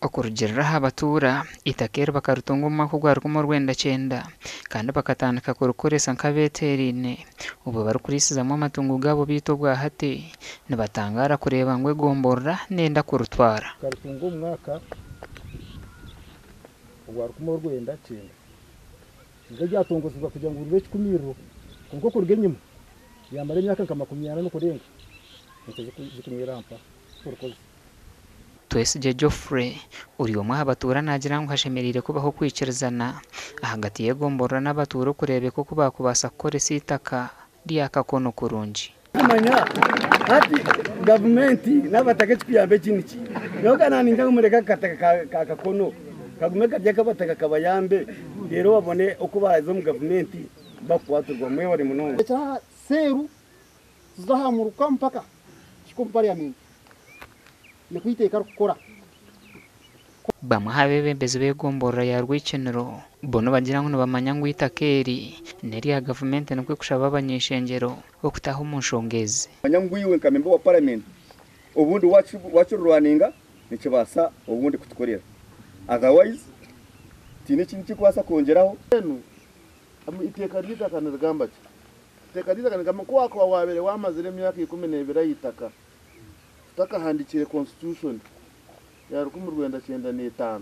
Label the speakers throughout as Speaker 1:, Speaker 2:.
Speaker 1: Okurugiriraho abatura itakera bakarutunga mu mwaka gwa 19 kandi bakatandika kurukoresa nkabeterine ubu barukurisizamu amatungo gabo bito bwa hati nibatangara kureba ngwe gomborra nenda kurutwara
Speaker 2: karutunga umwaka gwa 19 ngo ryatongozwa kugira ngo urube kikumiro kuko kurugenyuma yamara imyaka nka 20 no kurenga zikumwirampa kurukoze
Speaker 1: Twesigye Geoffrey uri umwe abatura nagira ngo hashemerire kubaho kwikirizana hagati y'egomborra n'abatura kurebe ko bakubasa koresa itaka ryakakono kurungi
Speaker 3: kumanya ati government n'abataka kiyambe kiniki yoga naninga umureka kataka kakono kagume kajya kabataka kabayambe rero babone uko bazo mu government bakwaturwa mwe bari munongo
Speaker 2: cha seru zahamuruka mpaka parliament nikwiteka gukora
Speaker 1: bamwe habebembezi begomborra ya rwikenero bono bagira ngo bamanya ngo itakeri neri ya government no kwikushaba abanyeshengero okutaho umunshongezi
Speaker 3: manyangwiwe kamembe wa parliament ubundi wacu rwaninga nikibasa ubundi kutukorera otherwise tine kintu kikwasa kongeraho
Speaker 2: iteka ryitakanira gamba iteka ryitakanira ko wako wabere wamazire myaka 12 yitaka takahandikire constitution ya 1995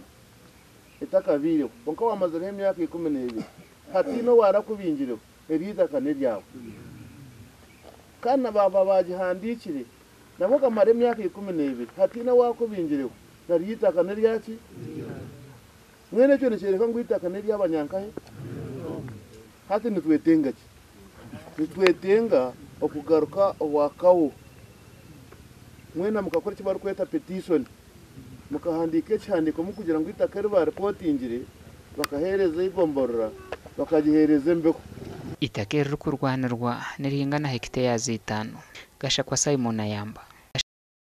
Speaker 2: itakabire bonka wamazire myaka 12 hatino warakubingireho eryitaka ryawe kana baba bagihandikire nabo kamare myaka 12 hatino wakubingireho naryitaka ryaki mwene cyo nicereka ngo itaka ry'abanyankahe hati nitwetenga okugaruka wakawo mwena mukakora kibaru kweta petition mukahandike cyandiko mu kugira ngo itaka riba reportingire bakahereza igomborra bakagihereza mbeko
Speaker 1: itakera kurwanirwa niringana hectares 5 gasha kwa Simon Ayamba